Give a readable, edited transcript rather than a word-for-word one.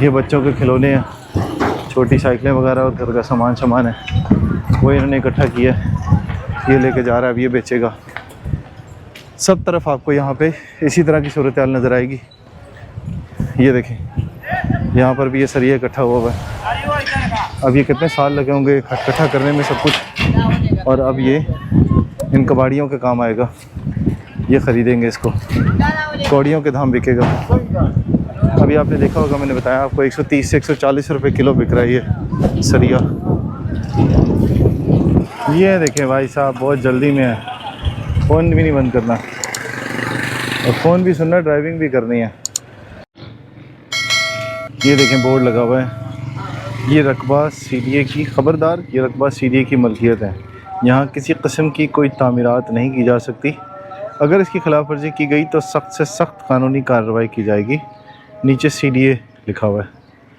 ये बच्चों के खिलौने हैं, छोटी साइकिलें वगैरह और घर का सामान है, वो इन्होंने इकट्ठा किया है। ये लेके जा रहा है, अब ये बेचेगा। सब तरफ आपको यहाँ पे इसी तरह की सूरत हाल नज़र आएगी। ये देखें, यहाँ पर भी ये सरिया इकट्ठा हुआ है। अब ये कितने साल लगे होंगे इकट्ठा करने में सब कुछ, और अब ये इन कबाड़ियों के काम आएगा। ये ख़रीदेंगे इसको, कौड़ियों के दाम बिकेगा। अभी आपने देखा होगा, मैंने बताया आपको 130 से 140 रुपए किलो बिक रहा है ये सरिया। ये देखें भाई साहब, बहुत जल्दी में है, फ़ोन भी नहीं बंद करना और फ़ोन भी सुनना, ड्राइविंग भी करनी है। ये देखें बोर्ड लगा हुआ है, ये रकबा सीडीए की, ख़बरदार ये रकबा सीडीए की मलकियत है। यहाँ किसी किस्म की कोई तामीरात नहीं की जा सकती। अगर इसकी खिलाफ वर्जी की गई तो सख्त से सख्त कानूनी कार्रवाई की जाएगी। नीचे सीडीए लिखा हुआ है।